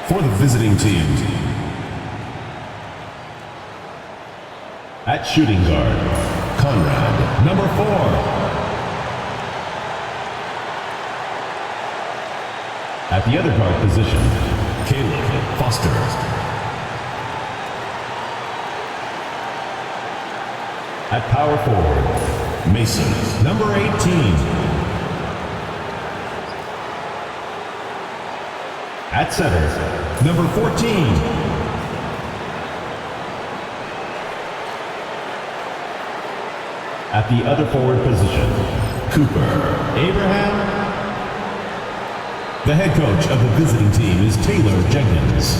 for the visiting team. At shooting guard, Conrad, number 4. At the other guard position, Caleb Foster. At power forward, Mason, number 18. At center, number 14. At the other forward position, Cooper Abraham. The head coach of the visiting team is Taylor Jenkins.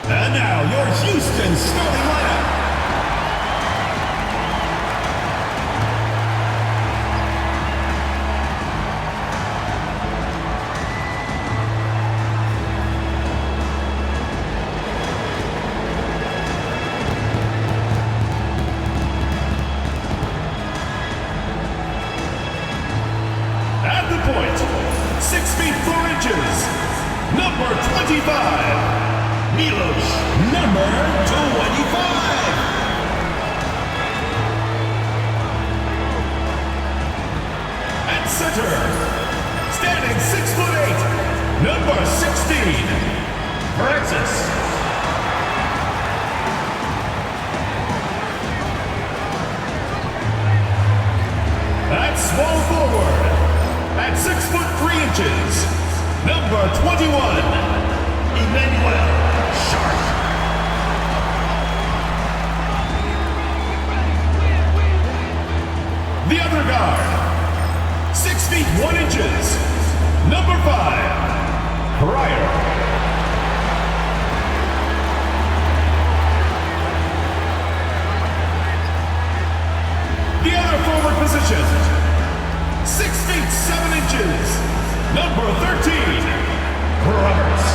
And now your Houston starting lineup. At the point, 6 feet 4 inches, number 25, Milos, number 25. At center, standing 6 foot 8, number 16, Francis. At small forward, at 6 foot 3 inches, number 21, Emmanuel Sharp. The other guard, 6 feet 1 inches, number 5, Pryor. The other forward position, 6 feet 7 inches, number 13, Roberts.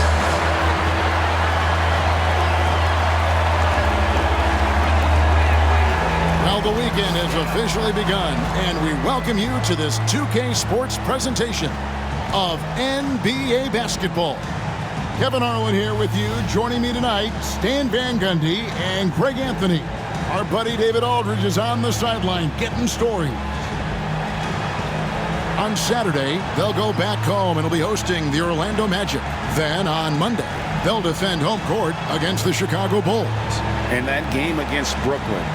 Well, the weekend has officially begun, and we welcome you to this 2K Sports presentation of NBA basketball. Kevin Harlan here with you. Joining me tonight, Stan Van Gundy and Greg Anthony. Our buddy David Aldridge is on the sideline getting stories. On Saturday, they'll go back home and will be hosting the Orlando Magic. Then on Monday, they'll defend home court against the Chicago Bulls. And that game against Brooklyn,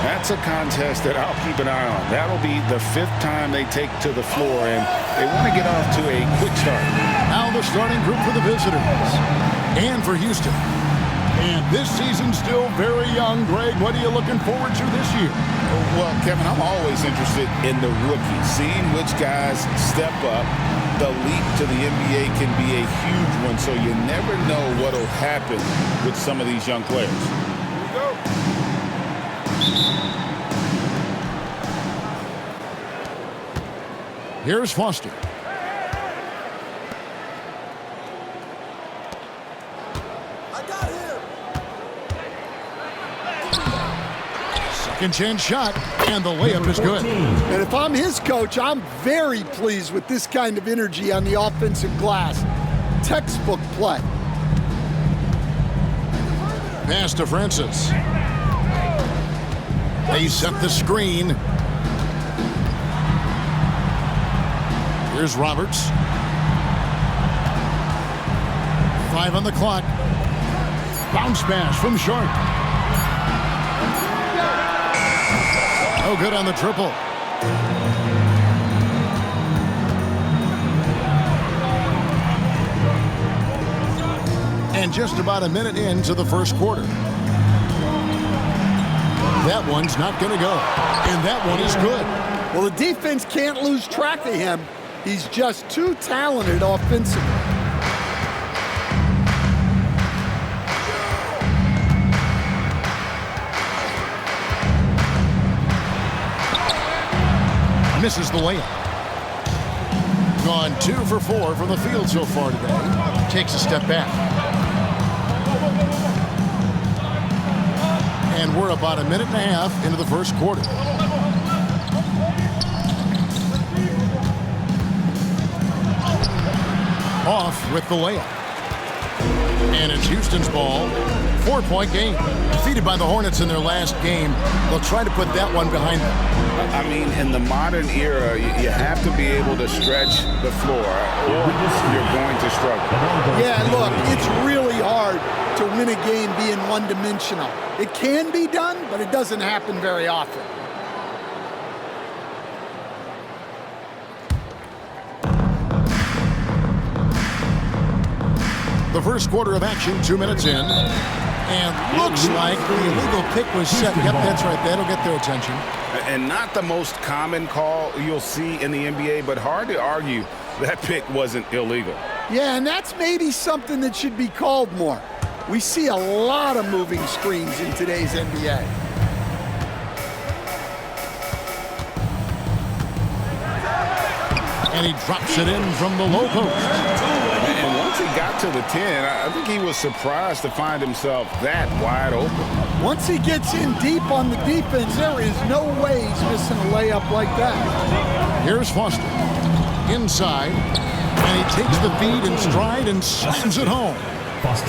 that's a contest that I'll keep an eye on. That'll be the 5th time they take to the floor, and they want to get off to a quick start. Now the starting group for the visitors and for Houston. And this season's still very young. Greg, what are you looking forward to this year? Well, Kevin, I'm always interested in the rookies, seeing which guys step up. The leap to the NBA can be a huge one, so you never know what will happen with some of these young players. Here we go. Here's Foster. Second chance shot, and the layup is good. And if I'm his coach, I'm very pleased with this kind of energy on the offensive glass. Textbook play. Pass to Francis. They set the screen. Here's Roberts. 5 on the clock. Bounce pass from Sharp. No good on the triple. And just about a minute into the first quarter. That one's not going to go. And that one is good. Well, the defense can't lose track of him. He's just too talented offensively. Misses the layup. Gone 2 for 4 from the field so far today. Takes a step back. And we're about a minute and a half into the first quarter. off with the layup. And it's Houston's ball. 4-point game. Defeated by the Hornets in their last game. They'll try to put that one behind them. I mean, in the modern era, you have to be able to stretch the floor or you're going to struggle. Yeah, look, it's really hard to win a game being one-dimensional. It can be done, but it doesn't happen very often. The first quarter of action, 2 minutes in. And looks like the illegal pick was set. Yep, that's right. That'll get their attention. And not the most common call you'll see in the NBA, but hard to argue that pick wasn't illegal. Yeah, and that's maybe something that should be called more. We see a lot of moving screens in today's NBA. And he drops it in from the low post. And once he got to the 10, I think he was surprised to find himself that wide open. Once he gets in deep on the defense, there is no way he's missing a layup like that. Here's Foster. Inside. And he takes the feed in stride and slams it home.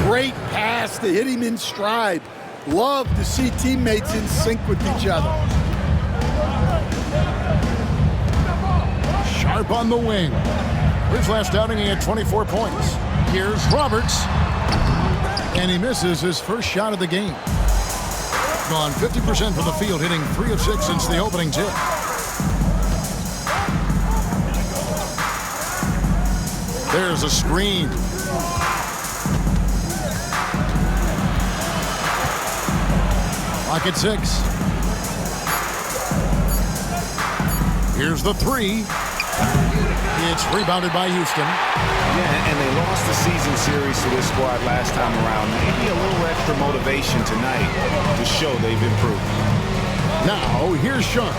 Great pass to hit him in stride. Love to see teammates in sync with each other. Sharp on the wing. His last outing, he had 24 points. Here's Roberts. And he misses his first shot of the game. Gone 50% from the field, hitting 3 of 6 since the opening tip. There's a screen. Clock at 6. Here's the 3. It's rebounded by Houston. Yeah, and they lost the season series to this squad last time around. Maybe a little extra motivation tonight to show they've improved. Now, here's Sharp.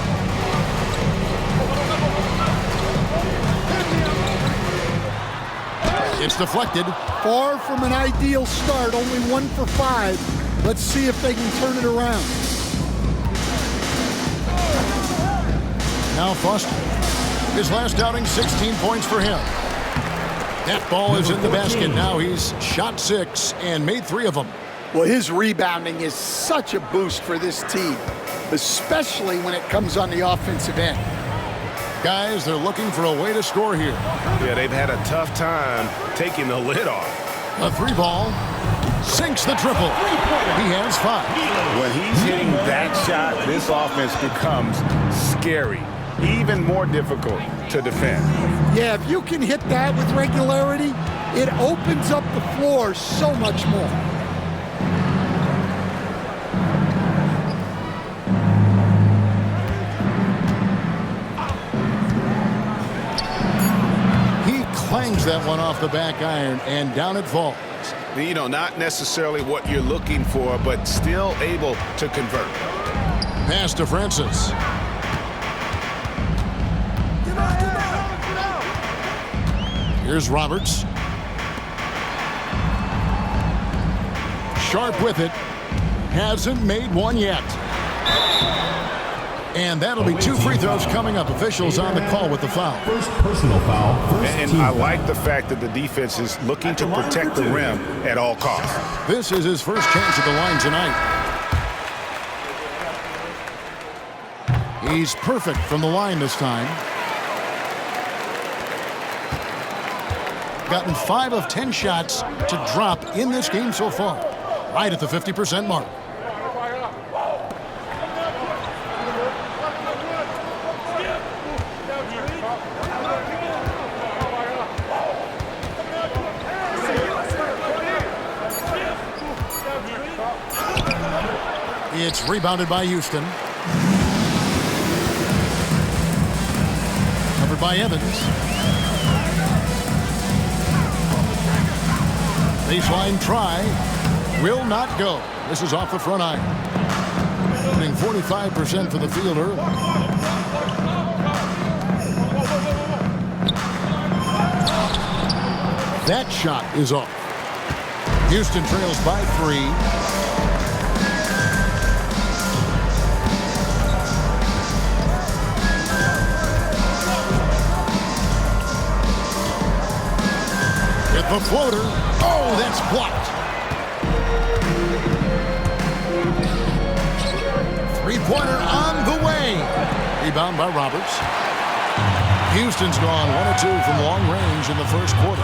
It's deflected. Far from an ideal start, only 1 for 5. Let's see if they can turn it around. Now Foster. His last outing, 16 points for him. That ball is in the basket. Now he's shot 6 and made 3 of them. Well, his rebounding is such a boost for this team, especially when it comes on the offensive end. Guys, they're looking for a way to score here. Yeah, they've had a tough time taking the lid off. A 3 ball. Sinks the triple. He has 5. When he's hitting that shot, this offense becomes scary. Even more difficult to defend. Yeah, if you can hit that with regularity, it opens up the floor so much more. He clangs that one off the back iron, and down it falls. You know, not necessarily what you're looking for, but still able to convert. Pass to Francis. Here's Roberts. Sharp with it. Hasn't made one yet. And that'll be 2 free throws coming up. Officials on the call with the foul. First personal foul. And I like the fact that the defense is looking to protect the rim at all costs. This is his first chance at the line tonight. He's perfect from the line this time. Gotten 5 of 10 shots to drop in this game so far. Right at the 50% mark. It's rebounded by Houston. Covered by Evans. Baseline try. Will not go. This is off the front iron. Shooting 45% for the field early. That shot is off. Houston trails by 3. with the floater. Oh, that's blocked. Three-pointer on the way. Rebound by Roberts. Houston's gone 1 of 2 from long range in the first quarter.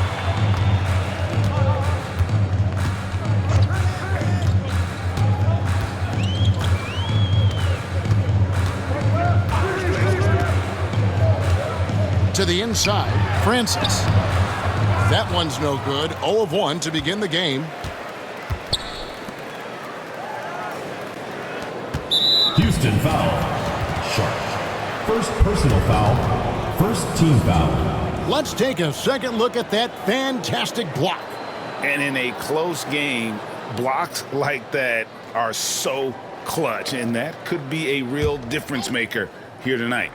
To the inside, Francis. That one's no good. 0 of 1 to begin the game. Houston foul. Sharp. First personal foul. First team foul. Let's take a second look at that fantastic block. And in a close game, blocks like that are so clutch, and that could be a real difference maker here tonight.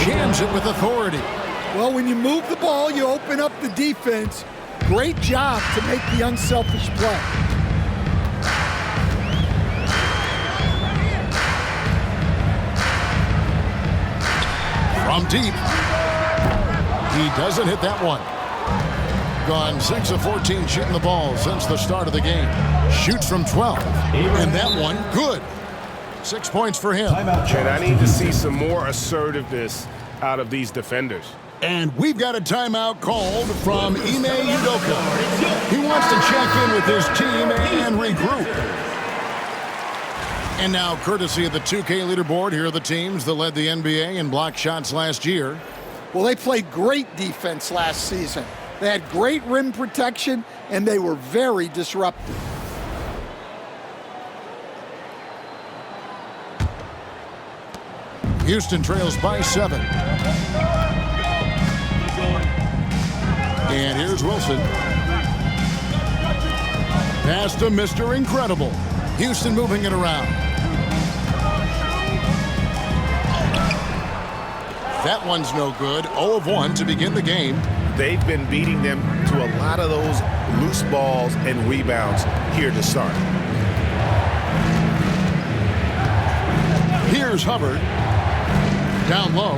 Jams it with authority. Well, when you move the ball, you open up the defense. Great job to make the unselfish play. From deep. He doesn't hit that one. Gone 6 of 14 shooting the ball since the start of the game. Shoots from 12. And that one, good. 6 points for him. And I need to see some more assertiveness out of these defenders. And we've got a timeout called from Ime Udoka. He wants to check in with his team and regroup. And now, courtesy of the 2K leaderboard, here are the teams that led the NBA in block shots last year. Well, they played great defense last season. They had great rim protection, and they were very disruptive. Houston trails by 7. And here's Wilson. Pass to Mr. Incredible. Houston moving it around. That one's no good. 0 of 1 to begin the game. They've been beating them to a lot of those loose balls and rebounds here to start. Here's Hubbard. Down low.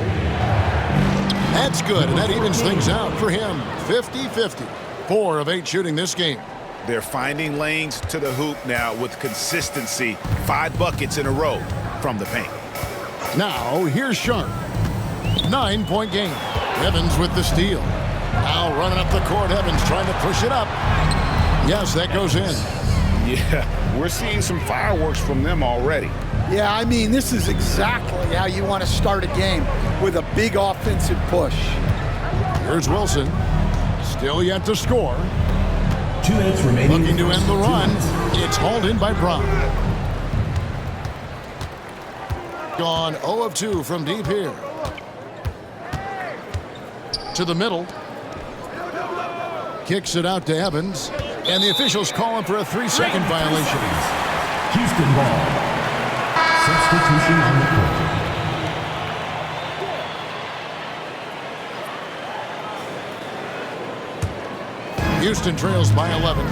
That's good, and that evens things out for him. 50-50. 4 of 8 shooting this game. They're finding lanes to the hoop now with consistency. 5 buckets in a row from the paint. Now, here's Sharp. 9-point game. Evans with the steal. Now running up the court. Evans trying to push it up. Yes, that goes in. Yeah, we're seeing some fireworks from them already. Yeah, I mean, this is exactly how you want to start a game, with a big offensive push. Here's Wilson. Still yet to score. 2 minutes remaining. Looking to end the run. It's hauled in by Brown. Gone 0 of 2 from deep here. To the middle. Kicks it out to Evans. And the officials call him for a 3-second violation. Houston ball. Substitution on the court. Houston trails by 11.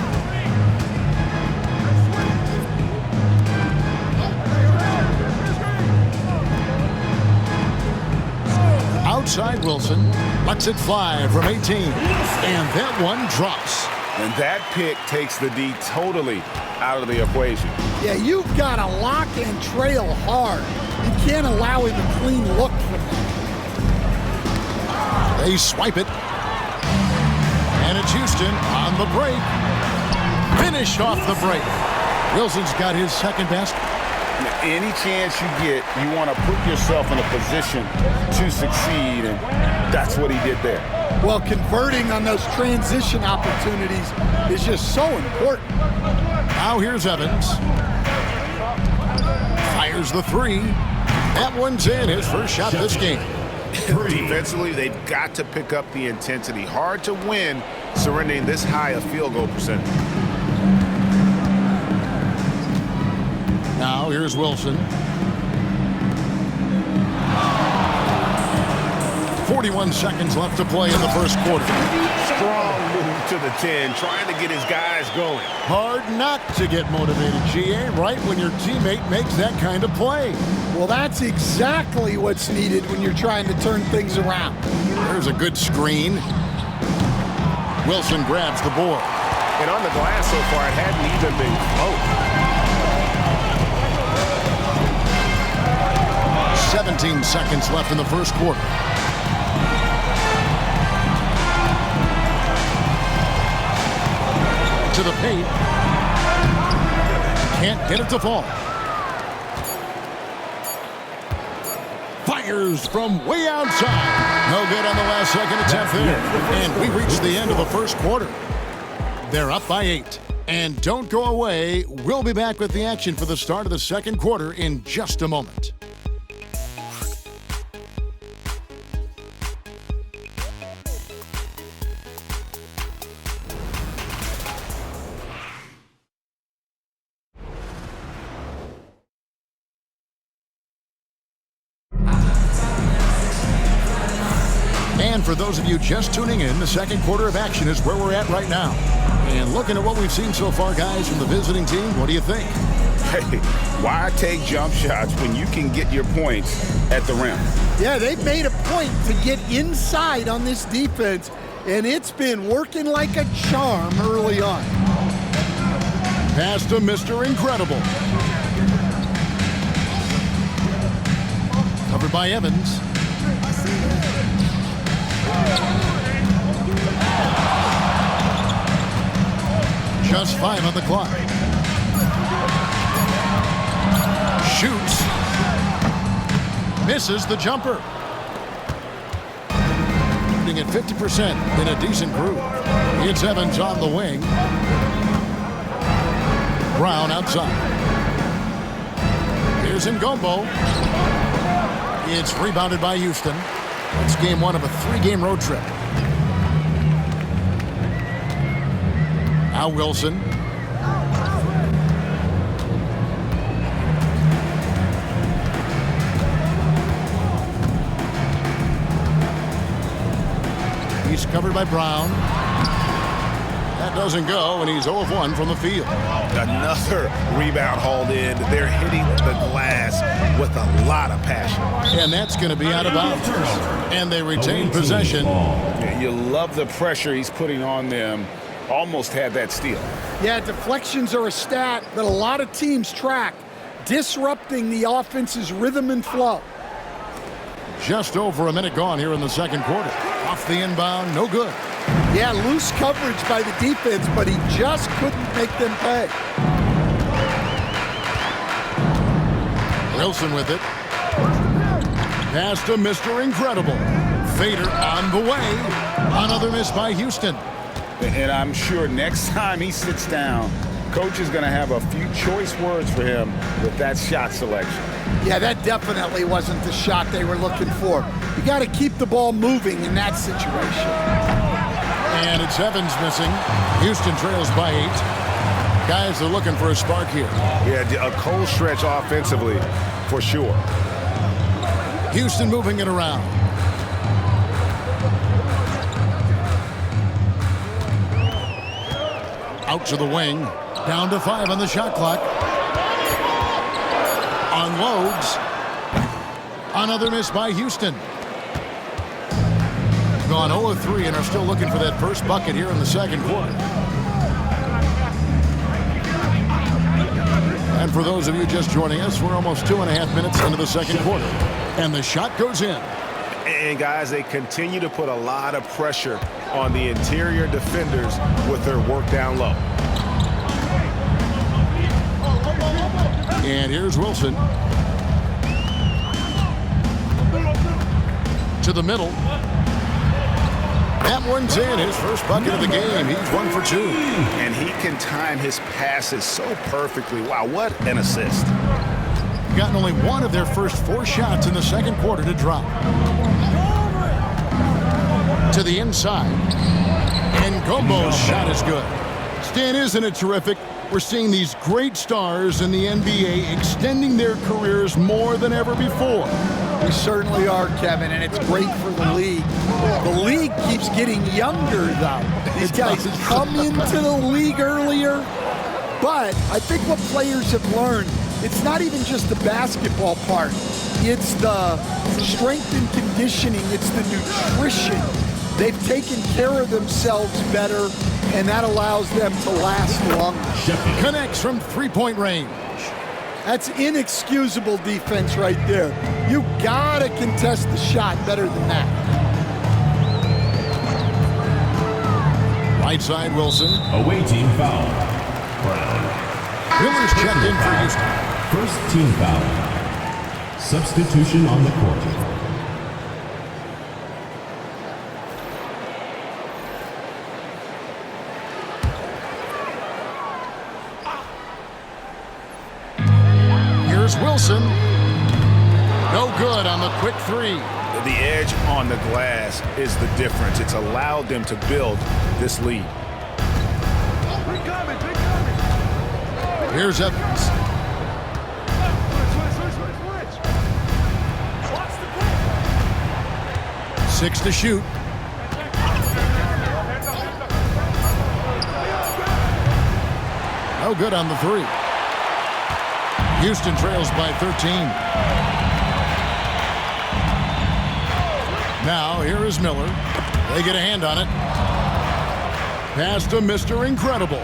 Outside Wilson. Lets it fly from 18. And that one drops. And that pick takes the D totally out of the equation. Yeah, you've got to lock and trail hard. You can't allow him a clean look from that. They swipe it. And it's Houston on the break. Finished off the break. Wilson's got his second basket. Now, any chance you get, you want to put yourself in a position to succeed, and that's what he did there. Well, converting on those transition opportunities is just so important. Now here's Evans. Fires the 3. That one's in, his first shot this game. Defensively, they've got to pick up the intensity. Hard to win surrendering this high a field goal percentage. Now here's Wilson. 41 seconds left to play in the first quarter. Strong move to the 10, trying to get his guys going. Hard not to get motivated, GA, right when your teammate makes that kind of play. Well, that's exactly what's needed when you're trying to turn things around. There's a good screen. Wilson grabs the board. And on the glass so far, it hadn't even been close. 17 seconds left in the first quarter. To the paint. Can't get it to fall. Fires from way outside. No good on the last second attempt there. And we reach the end of the first quarter. They're up by 8. And don't go away. We'll be back with the action for the start of the second quarter in just a moment. And for those of you just tuning in, the second quarter of action is where we're at right now. And looking at what we've seen so far, guys, from the visiting team, what do you think? Hey, why take jump shots when you can get your points at the rim? Yeah, they've made a point to get inside on this defense, and it's been working like a charm early on. Pass to Mr. Incredible. Covered by Evans. Just 5 on the clock. Shoots. Misses the jumper. Shooting at 50% in a decent groove. It's Evans on the wing. Brown outside. Here's Ngombo. It's rebounded by Houston. It's game 1 of a 3-game road trip. Now Wilson. He's covered by Brown. That doesn't go, and he's 0 of 1 from the field. Another rebound hauled in. They're hitting the glass with a lot of passion. And that's going to be out of bounds. And they retain possession. Yeah, you love the pressure he's putting on them. Almost had that steal. Yeah, deflections are a stat that a lot of teams track, disrupting the offense's rhythm and flow. Just over a minute gone here in the second quarter. Off the inbound, no good. Yeah, loose coverage by the defense, but he just couldn't make them pay. Wilson with it. Pass to Mr. Incredible. Fader on the way. Another miss by Houston. And I'm sure next time he sits down, coach is going to have a few choice words for him with that shot selection. Yeah, that definitely wasn't the shot they were looking for. You got to keep the ball moving in that situation. And it's Evans missing. Houston trails by 8. Guys are looking for a spark here. Yeah, a cold stretch offensively for sure. Houston moving it around. Out to the wing. Down to 5 on the shot clock. Unloads. Another miss by Houston. Gone 0 of 3 and are still looking for that first bucket here in the second quarter. And for those of you just joining us, we're almost 2.5 minutes into the second quarter. And the shot goes in. And guys, they continue to put a lot of pressure on the interior defenders with their work down low. And here's Wilson. To the middle. That one's in, his first bucket of the game. He's 1 for 2. And he can time his passes so perfectly. Wow, what an assist. Gotten only 1 of their first 4 shots in the second quarter to drop. To the inside. And Ngombo's shot is good. Stan, isn't it terrific? We're seeing these great stars in the NBA extending their careers more than ever before. We certainly are, Kevin, and it's great for the league. The league keeps getting younger, though. These guys come into the league earlier. But I think what players have learned, it's not even just the basketball part. It's the strength and conditioning. It's the nutrition. They've taken care of themselves better, and that allows them to last longer. Connects from three-point range. That's inexcusable defense right there. You gotta contest the shot better than that. Right side, Wilson. Away team foul. Brown. Miller's checked in for Houston. First team foul. Substitution on the court. Here's Wilson. No good on the quick three. The edge on the glass is the difference. It's allowed them to build this lead. Here's Evans. Six to shoot. No good on the three. Houston trails by 13. Now, here is Miller. They get a hand on it. Pass to Mr. Incredible.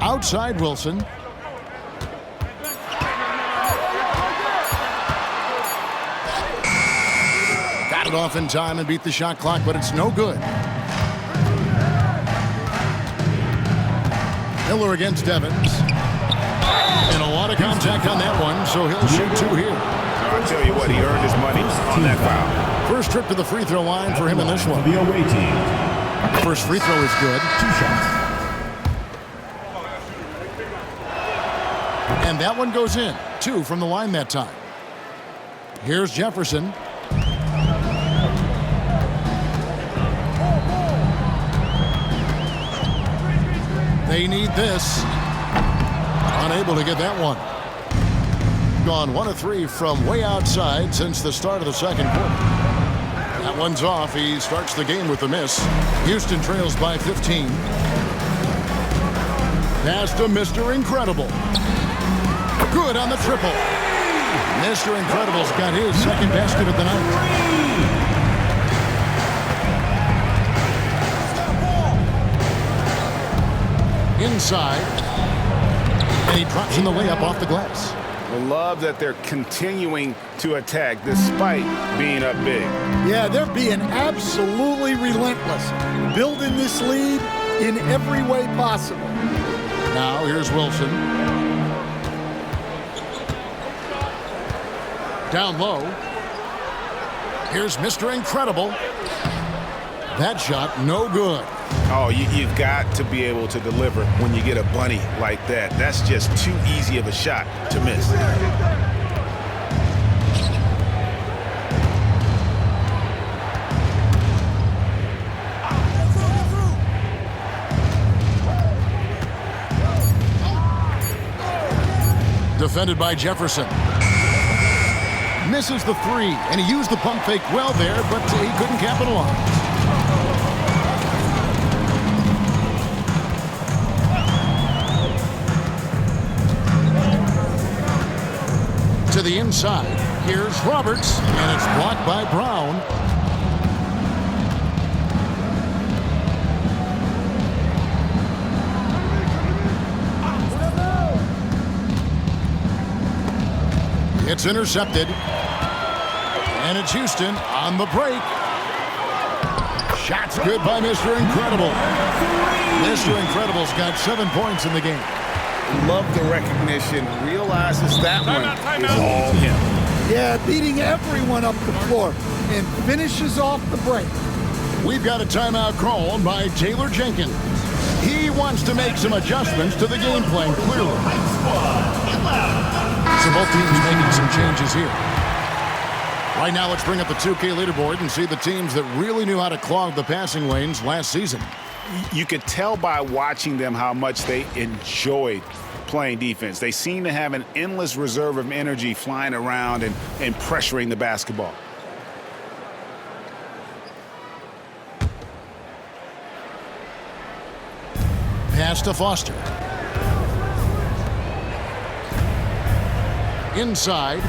Outside Wilson. Got it off in time and beat the shot clock, but it's no good. Miller against Evans. And a lot of contact on that one, so he'll shoot two here. I'll tell you what, he earned his money on that foul. First trip to the free throw line for him in this one. The away team. First free throw is good. 2 shots. And that one goes in. 2 from the line that time. Here's Jefferson. They need this. Unable to get that one. Gone 1 of 3 from way outside since the start of the second quarter. That one's off. He starts the game with a miss. Houston trails by 15. Pass to Mr. Incredible. Good on the triple. Mr. Incredible's got his second basket of the night. Inside. And he drops in the layup off the glass. I love that they're continuing to attack despite being up big. Yeah, they're being absolutely relentless. Building this lead in every way possible. Now here's Wilson. Down low. Here's Mr. Incredible. That shot, no good. Oh, you've got to be able to deliver when you get a bunny like that. That's just too easy of a shot to miss. Defended by Jefferson. Misses the three, and he used the pump fake well there, but he couldn't capitalize. To the inside. Here's Roberts, and it's blocked by Brown. It's intercepted. And it's Houston on the break. Shots good by Mr. Incredible. Mr. Incredible's got 7 points in the game. Love the recognition. Realizes that one is all him. Yeah, beating everyone up the floor and finishes off the break. We've got a timeout called by Taylor Jenkins. He wants to make some adjustments to the game plan, clearly. So both teams making some changes here. Right now, let's bring up the 2K leaderboard and see the teams that really knew how to clog the passing lanes last season. You could tell by watching them how much they enjoyed playing defense. They seem to have an endless reserve of energy flying around and pressuring the basketball. Pass to Foster. Inside.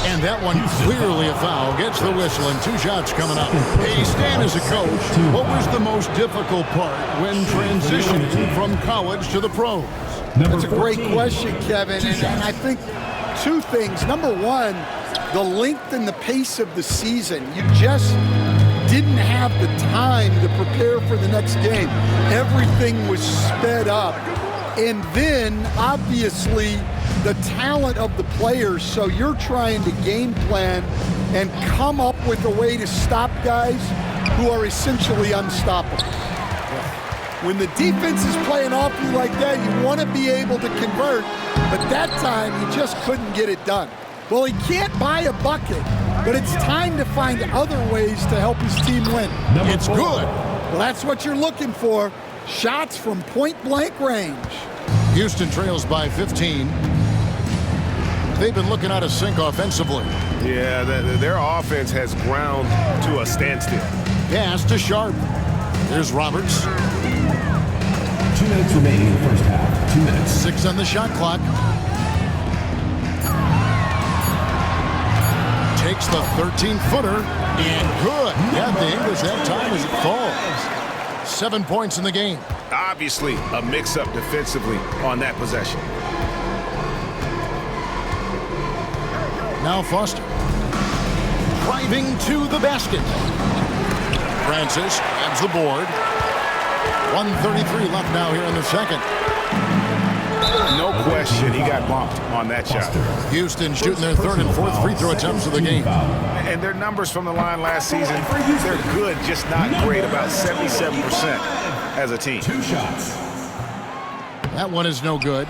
And that one clearly a foul. Gets the whistle and 2 shots coming up. Hey, Stan, as a coach, what was the most difficult part when transitioning from college to the pros? That's a great question, Kevin. And I think 2 things. Number one, the length and the pace of the season. You just didn't have the time to prepare for the next game. Everything was sped up. And then, obviously, the talent of the players. So you're trying to game plan and come up with a way to stop guys who are essentially unstoppable. When the defense is playing off you like that, you want to be able to convert. But that time, he just couldn't get it done. Well, he can't buy a bucket, but it's time to find other ways to help his team win. It's good. Well, that's what you're looking for. Shots from point-blank range. Houston trails by 15. They've been looking out of sync offensively. Yeah, their offense has ground to a standstill. Pass to Sharp. Here's Roberts. 2 minutes remaining in the first half. 2 minutes. 6 on the shot clock. Takes the 13-footer, and good. Yeah, the English that time as it falls. 7 points in the game. Obviously, a mix-up defensively on that possession. Now Foster. Driving to the basket. Francis grabs the board. 1:33 left now here in the second. No question, he got bumped on that shot. Houston shooting their 3rd and 4th free throw attempts of the game. And their numbers from the line last season, they're good, just not great, about 77% as a team. 2 shots. That one is no good.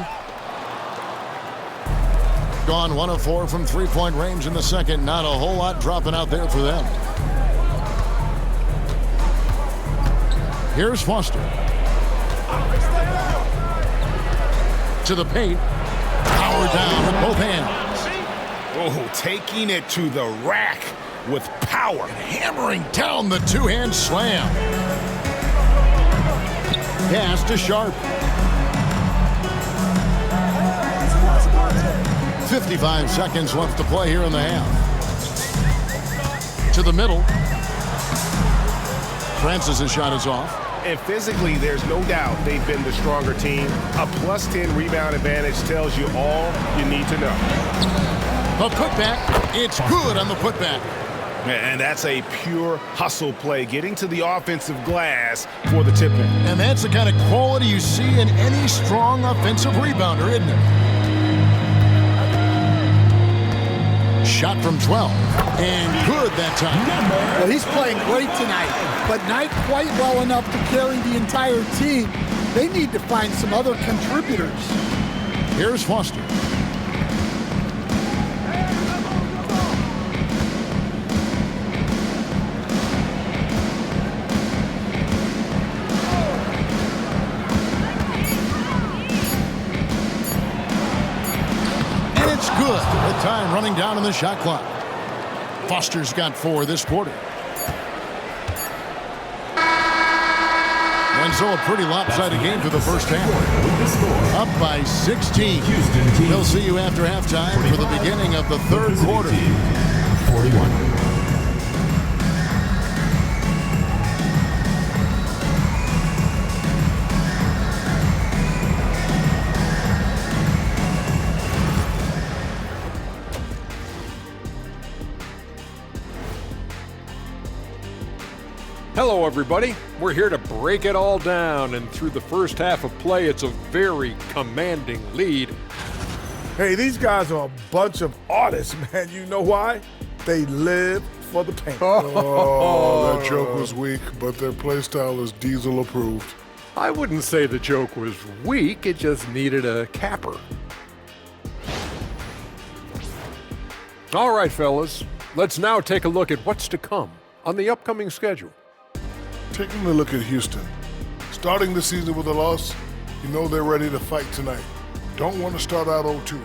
Gone 1 of 4 from 3-point range in the second. Not a whole lot dropping out there for them. Here's Foster. To the paint. Power down with both hands. Oh, taking it to the rack with power. Hammering down the 2-hand slam. Pass to Sharp. 55 seconds left to play here in the half. To the middle. Francis' shot is off. And physically, there's no doubt they've been the stronger team. A +10 rebound advantage tells you all you need to know. The putback. It's good on the putback. And that's a pure hustle play, getting to the offensive glass for the tip-in. And that's the kind of quality you see in any strong offensive rebounder, isn't it? Shot from 12. And good that time. Well, he's playing great tonight, but not quite well enough to carry the entire team. They need to find some other contributors. Here's Foster. Good. With time running down in the shot clock. Foster's got 4 this quarter. And so a pretty lopsided game for the first half. Up by 16. We'll see you after halftime for the beginning of the 3rd quarter. 41. Hello, everybody. We're here to break it all down, and through the first half of play, it's a very commanding lead. Hey, these guys are a bunch of artists, man. You know why? They live for the paint. Oh, that joke was weak, but their play style is Diesel approved. I wouldn't say the joke was weak, it just needed a capper. All right, fellas, let's now take a look at what's to come on the upcoming schedule. Taking a look at Houston. Starting the season with a loss, you know they're ready to fight tonight. Don't want to start out 0-2.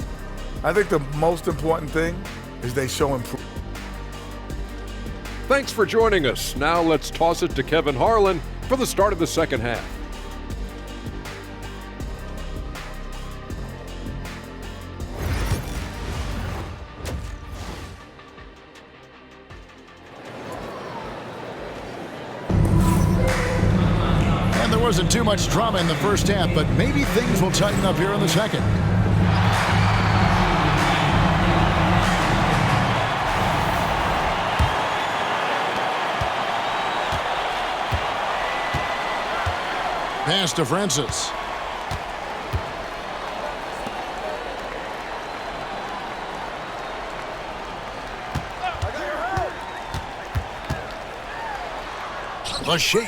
I think the most important thing is they show improvement. Thanks for joining us. Now let's toss it to Kevin Harlan for the start of the second half. wasn't too much drama in the first half, but maybe things will tighten up here in the second. Pass to Francis. The shake.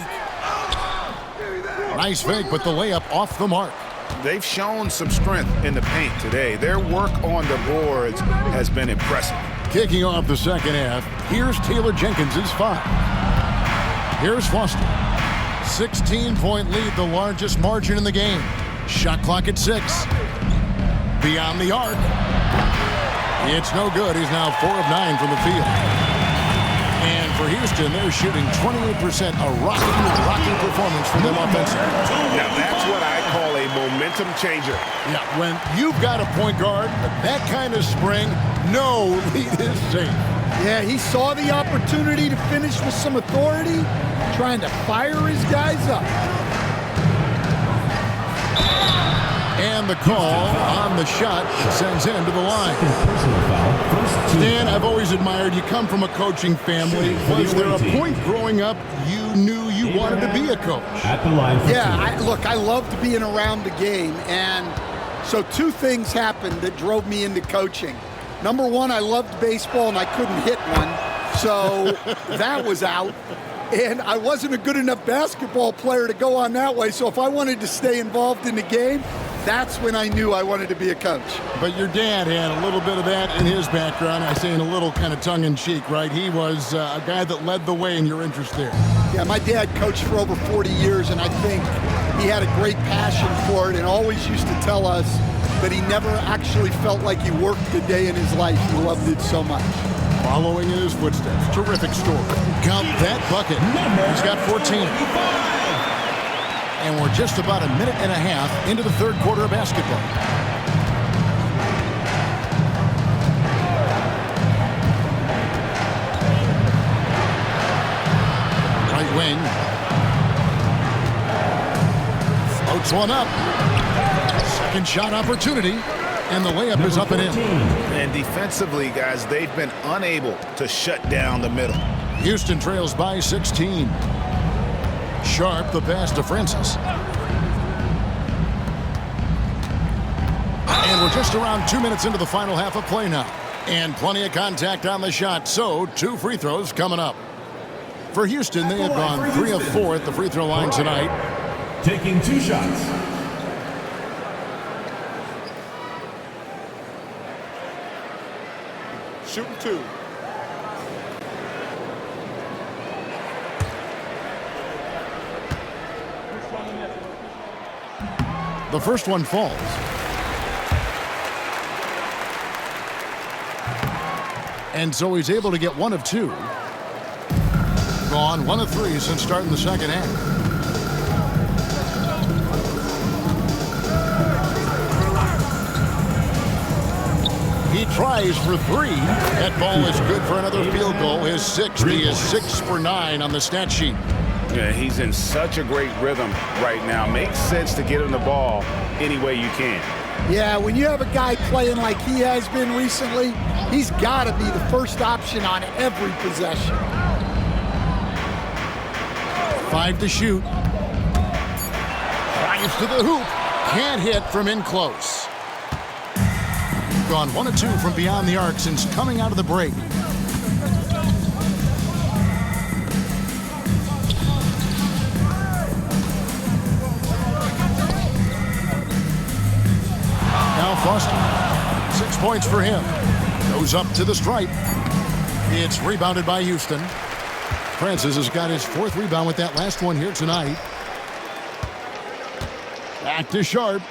Nice fake, but the layup off the mark. They've shown some strength in the paint today. Their work on the boards has been impressive. Kicking off the second half, here's Taylor Jenkins' 5. Here's Foster. 16-point lead, the largest margin in the game. Shot clock at 6. Beyond the arc. It's no good. He's now 4 of 9 from the field. And for Houston, they're shooting 28%, a rocking performance from them offensively. Now that's what I call a momentum changer. Yeah, when you've got a point guard, that kind of spring, no lead is safe. Yeah, he saw the opportunity to finish with some authority, trying to fire his guys up. And the call on the shot sends him to the line. Dan, I've always admired you come from a coaching family. Was there a point growing up you knew you wanted to be a coach? At the line. Yeah, look, I loved being around the game. And so 2 things happened that drove me into coaching. Number 1, I loved baseball and I couldn't hit one. So that was out. And I wasn't a good enough basketball player to go on that way. So if I wanted to stay involved in the game, that's when I knew I wanted to be a coach. But your dad had a little bit of that in his background. I say in a little kind of tongue-in-cheek, right? He was a guy that led the way in your interest there. Yeah, my dad coached for over 40 years, and I think he had a great passion for it and always used to tell us that he never actually felt like he worked a day in his life. He loved it so much. Following in his footsteps. Terrific story. Count that bucket. He's got 14. And we're just about a minute and a half into the third quarter of basketball. Right wing. Floats one up. Second shot opportunity. And the layup is up and in. And defensively, guys, they've been unable to shut down the middle. Houston trails by 16. Sharp, the pass to Francis. And we're just around 2 minutes into the final half of play now. And plenty of contact on the shot, so 2 free throws coming up. For Houston, they have gone 3 of 4 at the free throw line tonight. Taking 2 shots. Shooting 2. The first one falls. And so he's able to get 1 of 2. Gone 1 of 3 since starting the second half. He tries for 3. That ball is good for another field goal. His 6th. He is 6 for 9 on the stat sheet. Yeah, he's in such a great rhythm right now. Makes sense to get him the ball any way you can. Yeah, when you have a guy playing like he has been recently, he's got to be the first option on every possession. 5 to shoot. Drives to the hoop. Can't hit from in close. Gone 1 of 2 from beyond the arc since coming out of the break. Now Foster. 6 points for him. Goes up to the stripe. It's rebounded by Houston. Francis has got his 4th rebound with that last one here tonight. Back to Sharp.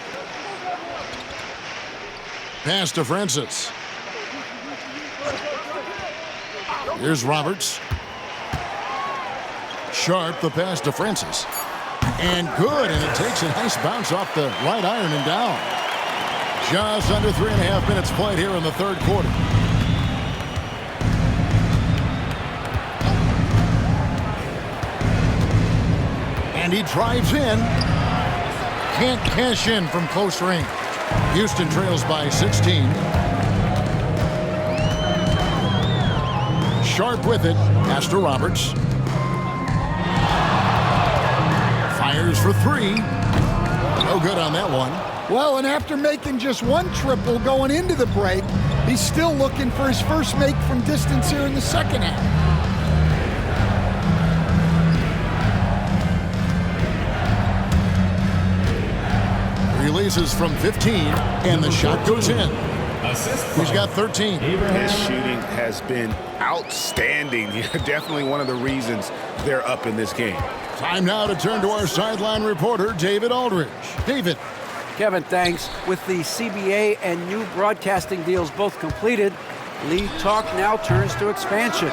Pass to Francis. Here's Roberts. Sharp, the pass to Francis. And good, and it takes a nice bounce off the right iron and down. Just under 3.5 minutes played here in the third quarter. And he drives in. Can't cash in from close range. Houston trails by 16. Sharp with it. Pass to Roberts. Fires for three. No good on that one. Well, and after making just one triple going into the break, he's still looking for his first make from distance here in the second half. Releases from 15, and the shot goes in. He's got 13. His shooting has been outstanding. Definitely one of the reasons they're up in this game. Time now to turn to our sideline reporter, David Aldridge. David. Kevin, thanks. With the CBA and new broadcasting deals both completed, league talk now turns to expansion.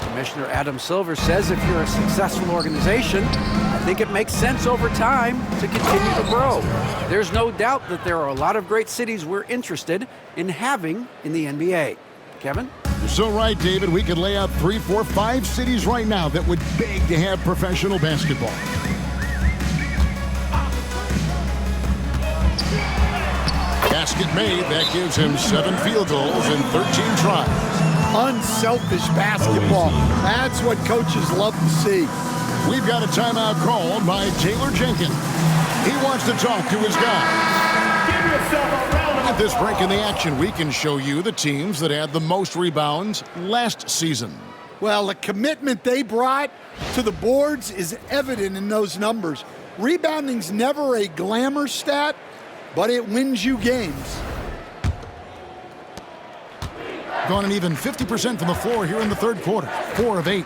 Commissioner Adam Silver says if you're a successful organization, I think it makes sense over time to continue to grow. There's no doubt that there are a lot of great cities we're interested in having in the NBA. Kevin? You're so right, David. We could lay out 3, 4, 5 cities right now that would beg to have professional basketball. Basket made. That gives him 7 field goals in 13 tries. Unselfish basketball. That's what coaches love to see. We've got a timeout called by Taylor Jenkins. He wants to talk to his guys. Give yourself a round of At this break in the action, we can show you the teams that had the most rebounds last season. Well, the commitment they brought to the boards is evident in those numbers. Rebounding's never a glamour stat, but it wins you games. Gone an even 50% from the floor here in the third quarter. 4 of 8.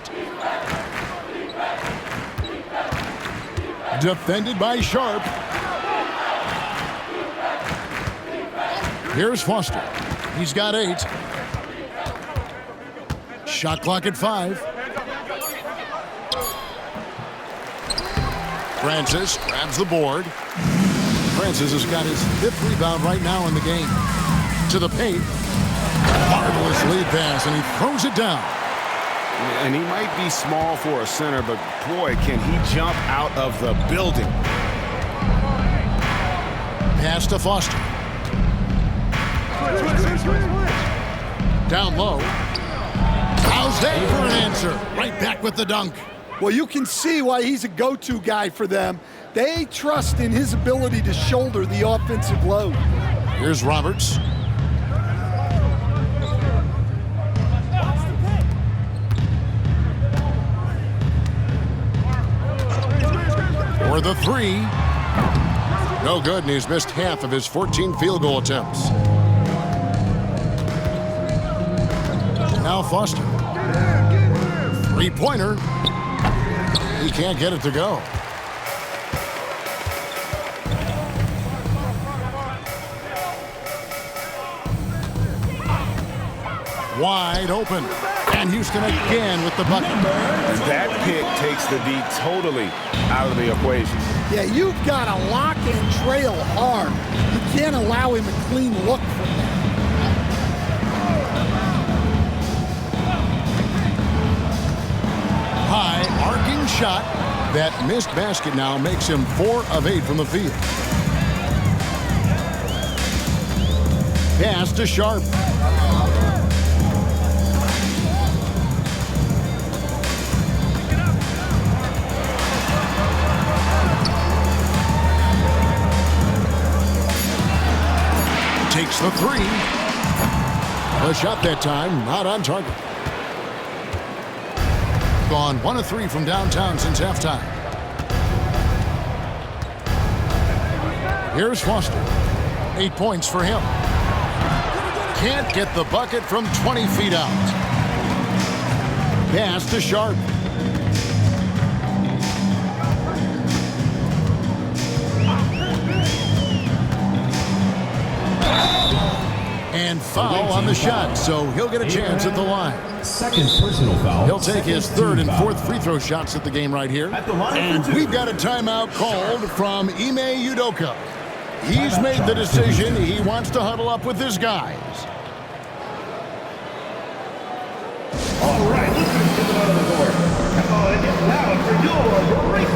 Defended by Sharp. Here's Foster. He's got 8. Shot clock at 5. Francis grabs the board. Francis has got his 5th rebound right now in the game. To the paint. Marvelous lead pass, and he throws it down. And he might be small for a center, but boy, can he jump out of the building. Pass to Foster. Down low. How's that for an answer? Right back with the dunk. Well, you can see why he's a go-to guy for them. They trust in his ability to shoulder the offensive load. Here's Roberts. For the 3. No good, and he's missed half of his 14 field goal attempts. Now Foster. 3-pointer. He can't get it to go. Wide open. And Houston again with the bucket. And that pick takes the D totally out of the equation. Yeah, you've got to lock and trail hard. You can't allow him a clean look from that. High arcing shot. That missed basket now makes him 4 of 8 from the field. Pass to Sharp. Takes the 3. A shot that time, not on target. Gone 1 of 3 from downtown since halftime. Here's Foster. 8 points for him. Can't get the bucket from 20 feet out. Pass to Sharp. And foul on the shot, so he'll get a chance at the line. Second personal foul. He'll take his 3rd and 4th free throw shots at the game right here. And we've got a timeout called from Ime Udoka. He's made the decision. He wants to huddle up with his guys. All right, listeners to the bottom of the court. Come on and get loud for your break.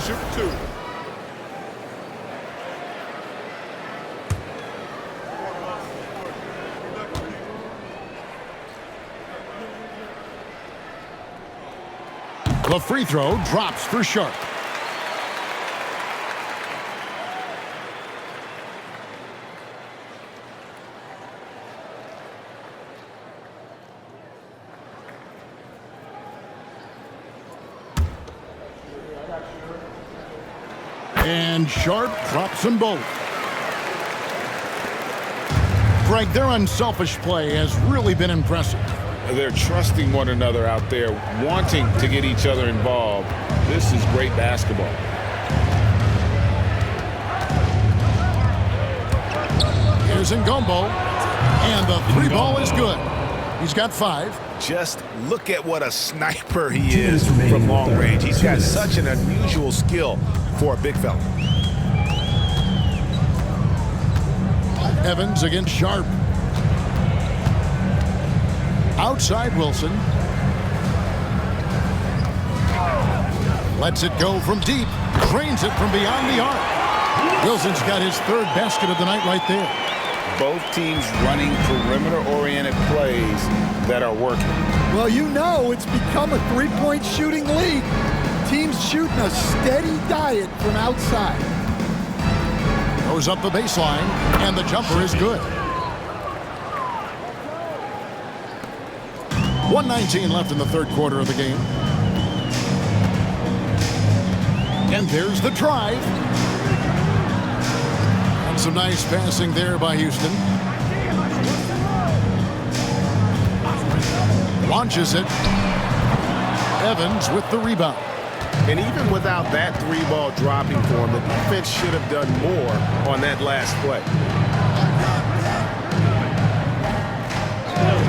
Shoot 2. The free throw drops for Sharp. And Sharp drops them both. Greg, their unselfish play has really been impressive. They're trusting one another out there, wanting to get each other involved. This is great basketball. Here's Ngombo, and the three ball is good. He's got 5. Just look at what a sniper he is from long range. He's got such an unusual skill for a big fella. Evans against Sharp. Outside Wilson. Lets it go from deep. Drains it from beyond the arc. Wilson's got his 3rd basket of the night right there. Both teams running perimeter-oriented plays that are working. Well, you know it's become a three-point shooting league. Teams shooting a steady diet from outside. Goes up the baseline, and the jumper is good. 1:19 left in the 3rd quarter of the game. And there's the drive. And some nice passing there by Houston. Launches it. Evans with the rebound. And even without that 3-ball dropping for him, the defense should have done more on that last play.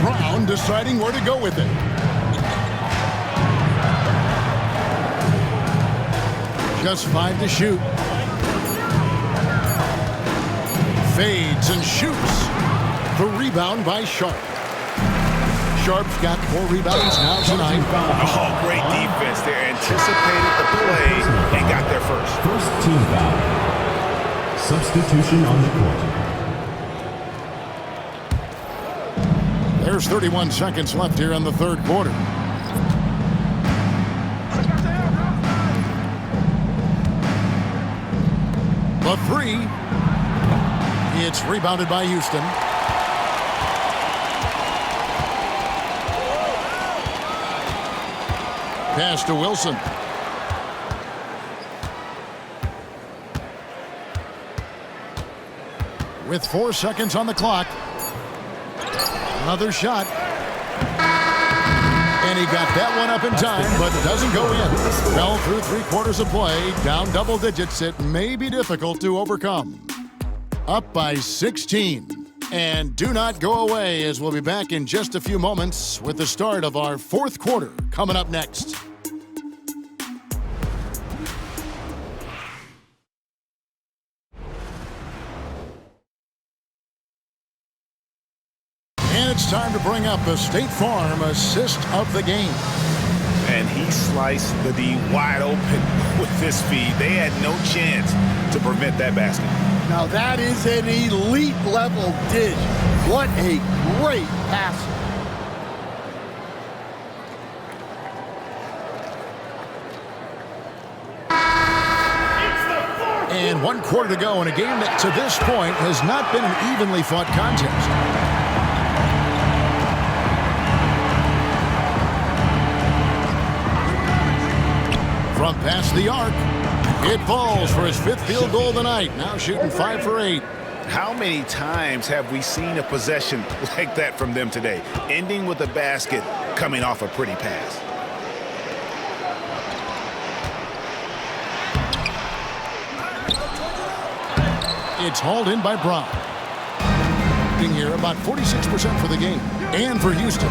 Brown deciding where to go with it. Just 5 to shoot. Fades and shoots. The rebound by Sharp. Sharp's got 4 rebounds now tonight. Oh, great defense there. Anticipated the play and got there first. First team foul. Substitution on the court. There's 31 seconds left here in the 3rd quarter. The 3. It's rebounded by Houston. Pass to Wilson. With 4 seconds on the clock. Another shot. And he got that one up in time, but doesn't go in. Fell through 3/4 of play. Down double digits. It may be difficult to overcome. Up by 16. And do not go away, as we'll be back in just a few moments with the start of our 4th quarter coming up next. And it's time to bring up the State Farm assist of the game. And he sliced the D wide open with this feed. They had no chance to prevent that basket. Now that is an elite level dish. What a great pass. And 1 quarter to go in a game that to this point has not been an evenly fought contest. From past the arc, it falls for his 5th field goal of the night. Now shooting 5 for 8. How many times have we seen a possession like that from them today? Ending with a basket, coming off a pretty pass. It's hauled in by Brown. Here about 46% for the game. And for Houston.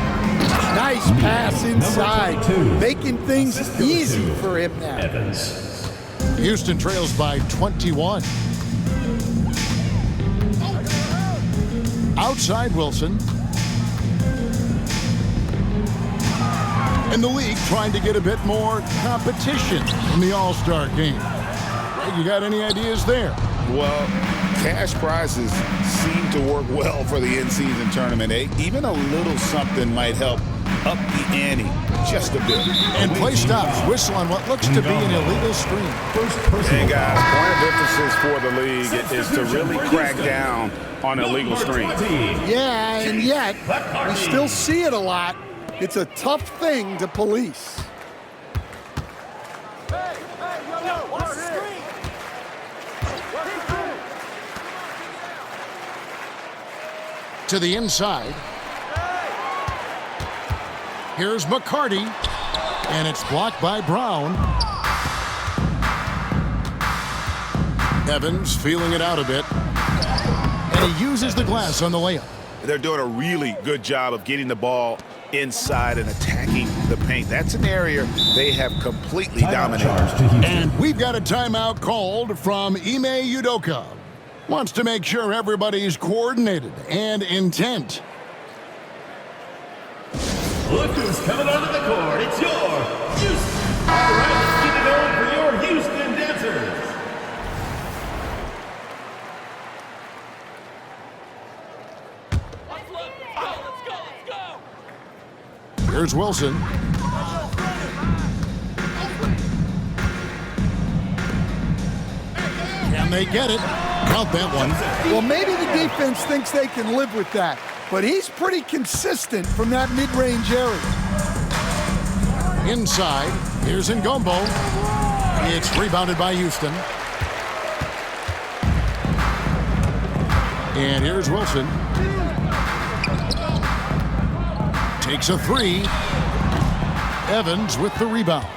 Nice pass inside. Making things easy for him now. Evans. Houston trails by 21. Outside Wilson. And the league trying to get a bit more competition in the All-Star game. Greg, you got any ideas there? Well, cash prizes seem to work well for the in-season tournament. Even a little something might help up the ante just a bit. And play stops. Whistle on what looks to be an illegal screen. Hey, guys, point of emphasis for the league is to really crack down on illegal screens. Yeah, and yet we still see it a lot. It's a tough thing to police. To the inside. Here's McCarty, and it's blocked by Brown. Evans feeling it out a bit, and he uses the glass on the layup. They're doing a really good job of getting the ball inside and attacking the paint. That's an area they have completely dominated. And we've got a timeout called from Ime Udoka. Wants to make sure everybody's coordinated and intent. Look who's coming onto the court. It's your Houston. All right, let's keep it going for your Houston Dancers. Here's Wilson. Can they get it? Count that one. Well, maybe the defense thinks they can live with that, but he's pretty consistent from that mid-range area. Inside, here's Ngombo. It's rebounded by Houston. And here's Wilson. Takes a three. Evans with the rebound.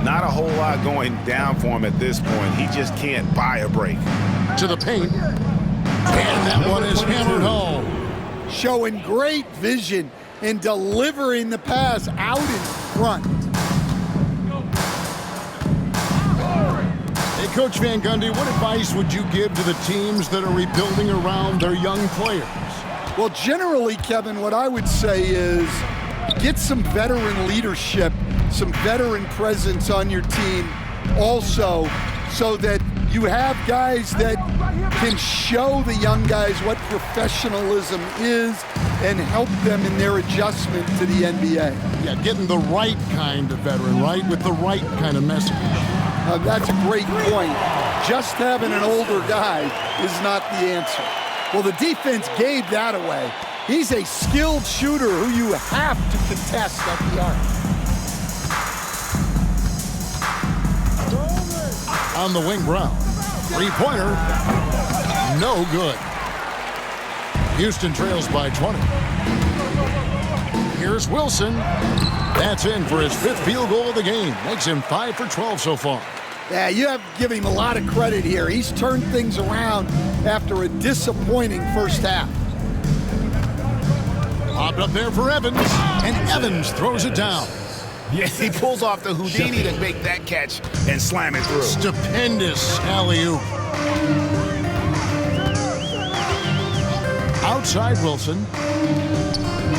Not a whole lot going down for him at this point. He just can't buy a break. To the paint. And that one is hammered home. Showing great vision and delivering the pass out in front. Hey, Coach Van Gundy, what advice would you give to the teams that are rebuilding around their young players? Well, generally, Kevin, what I would say is get some veteran leadership, some veteran presence on your team also, so that you have guys that can show the young guys what professionalism is and help them in their adjustment to the NBA. Yeah, getting the right kind of veteran, right? With the right kind of message. That's a great point. Just having an older guy is not the answer. Well, the defense gave that away. He's a skilled shooter who you have to contest at the arc. On the wing, Brown. Three-pointer. No good. Houston trails by 20. Here's Wilson. That's in for his fifth field goal of the game. Makes him 5 for 12 so far. Yeah, you have to give him a lot of credit here. He's turned things around after a disappointing first half. Popped up there for Evans, and Evans throws it down. Yes, he pulls off the Houdini to make that catch and slam it through. Stupendous alley-oop. Outside Wilson.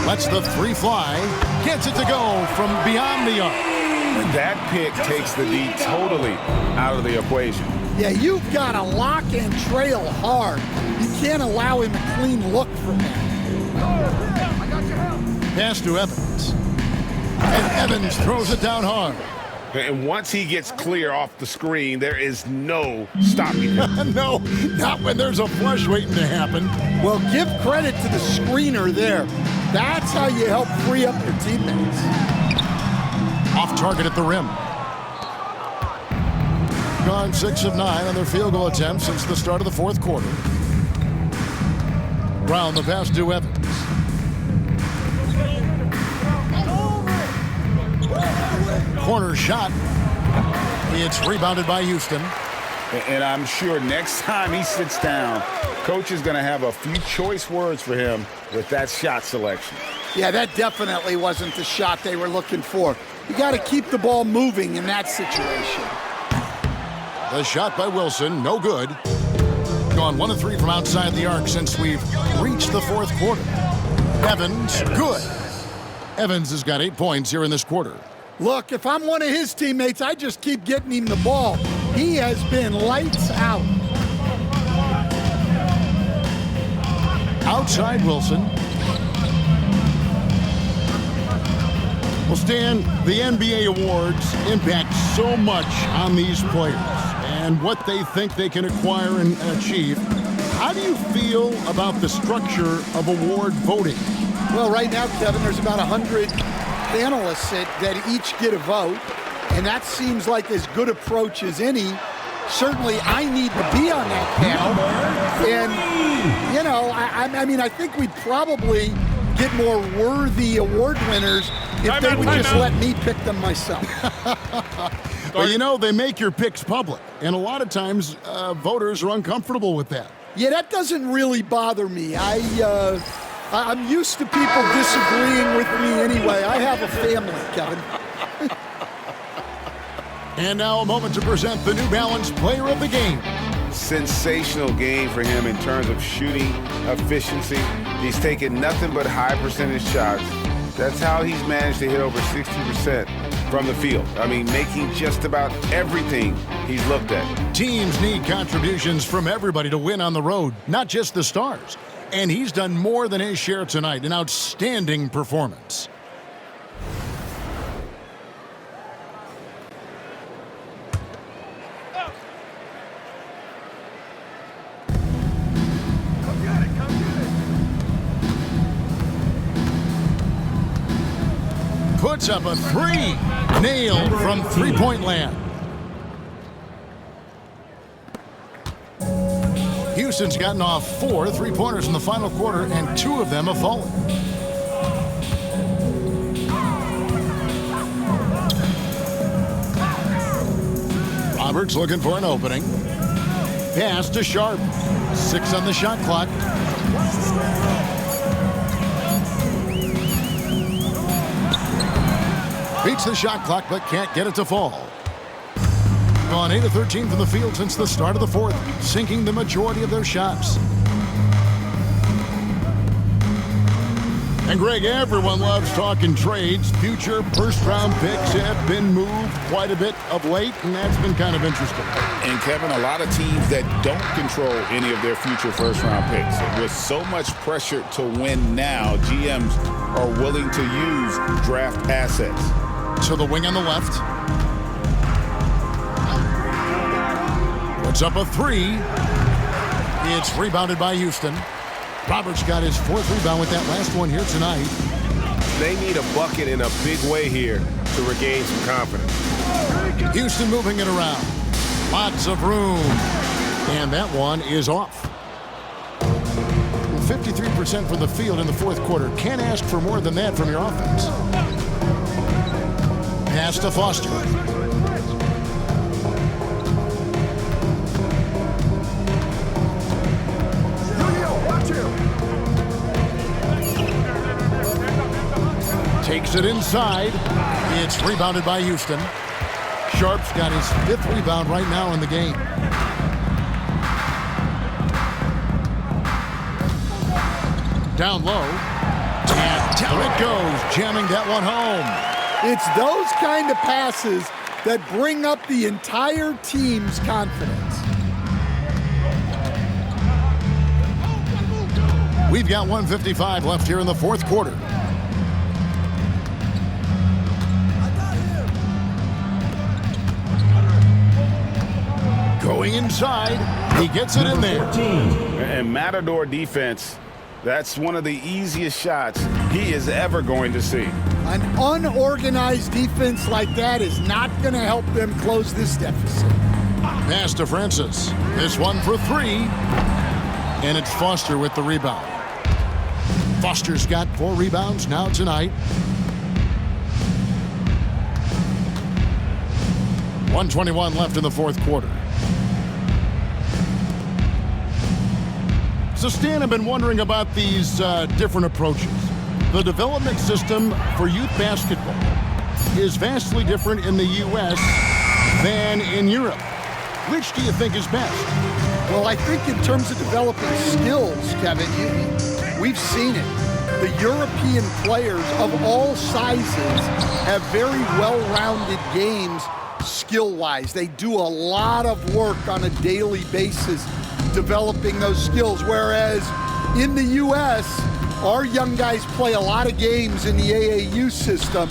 Lets the three fly. Gets it to go from beyond the arc. And that pick takes the D totally out of the equation. Yeah, you've got to lock and trail hard. You can't allow him a clean look from that. Pass to Evans. And Evans throws it down hard. And once he gets clear off the screen, there is no stopping him. No, not when there's a flush waiting to happen. Well, give credit to the screener there. That's how you help free up your teammates. Off target at the rim. Gone 6 of 9 on their field goal attempts since the start of the fourth quarter. Brown the pass to Evans. Corner shot. It's rebounded by Houston. And I'm sure next time he sits down, coach is going to have a few choice words for him with that shot selection. Yeah, that definitely wasn't the shot they were looking for. You got to keep the ball moving in that situation. The shot by Wilson, no good. Gone 1 of 3 from outside the arc since we've reached the fourth quarter. Evans, good. Evans has got 8 points here in this quarter. Look, if I'm one of his teammates, I just keep getting him the ball. He has been lights out. Outside Wilson. Well, Stan, the NBA awards impact so much on these players and what they think they can acquire and achieve. How do you feel about the structure of award voting? Well, right now, Kevin, there's about 100 panelists that each get a vote, and that seems like as good approach as any. Certainly, I need to be on that panel, and, you know, I mean, I think we'd probably get more worthy award winners if they would just let me pick them myself. Well, you know, they make your picks public, and a lot of times voters are uncomfortable with that. Yeah, that doesn't really bother me. I'm used to people disagreeing with me anyway. I have a family, Kevin. And now a moment to present the New Balance Player of the Game. Sensational game for him in terms of shooting efficiency. He's taken nothing but high percentage shots. That's how he's managed to hit over 60% from the field. I mean, making just about everything he's looked at. Teams need contributions from everybody to win on the road, not just the stars. And he's done more than his share tonight. An outstanding performance. Puts up a three. Nailed from three-point land. Houston's gotten off 4 3-pointers in the final quarter, and 2 of them have fallen. Roberts looking for an opening. Pass to Sharp. 6 on the shot clock. Beats the shot clock, but can't get it to fall. Gone 8 of 13 from the field since the start of the fourth, sinking the majority of their shots. And Greg, everyone loves talking trades. Future first-round picks have been moved quite a bit of late, and that's been kind of interesting. And Kevin, a lot of teams that don't control any of their future first-round picks. With so much pressure to win now, GMs are willing to use draft assets. To the wing on the left. Puts up a 3. It's rebounded by Houston. Roberts got his 4th rebound with that last one here tonight. They need a bucket in a big way here to regain some confidence. Houston moving it around. Lots of room. And that one is off. 53% from the field in the fourth quarter. Can't ask for more than that from your offense. Pass to Foster. Takes it inside. It's rebounded by Houston. Sharp's got his 5th rebound right now in the game. Down low. And down it goes, jamming that one home. It's those kind of passes that bring up the entire team's confidence. We've got 1:55 left here in the fourth quarter. Going inside, he gets it in there. And Matador defense, that's one of the easiest shots he is ever going to see. An unorganized defense like that is not going to help them close this deficit. Pass to Francis. This one for 3. And it's Foster with the rebound. Foster's got 4 rebounds now tonight. 1:21 left in the fourth quarter. So, Stan, I've been wondering about these different approaches. The development system for youth basketball is vastly different in the U.S. than in Europe. Which do you think is best? Well, I think in terms of developing skills, Kevin, we've seen it. the European players of all sizes have very well-rounded games skill-wise. They do a lot of work on a daily basis developing those skills, whereas in the U.S., our young guys play a lot of games in the AAU system.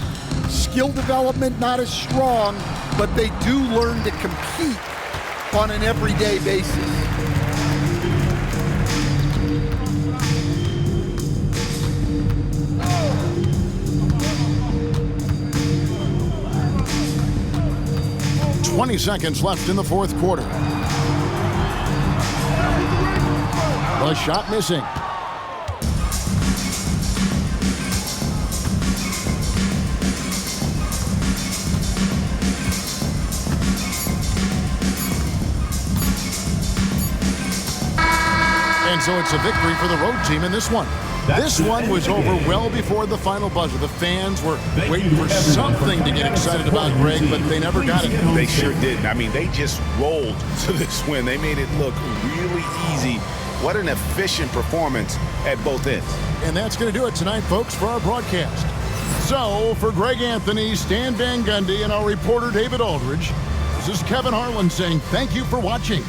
Skill development not as strong, but they do learn to compete on an everyday basis. "20 seconds left in the fourth quarter. The shot missing. And so it's a victory for the road team in this one. This one was over well before the final buzzer. The fans were waiting for something to get excited about, Greg, but they never got it. They sure didn't. I mean, they just rolled to this win. They made it look really easy. What an efficient performance at both ends. And that's going to do it tonight, folks, for our broadcast. So, for Greg Anthony, Stan Van Gundy, and our reporter David Aldridge, this is Kevin Harlan saying thank you for watching.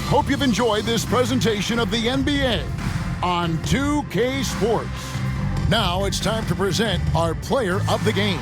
Hope you've enjoyed this presentation of the NBA on 2K Sports. Now it's time to present our player of the game.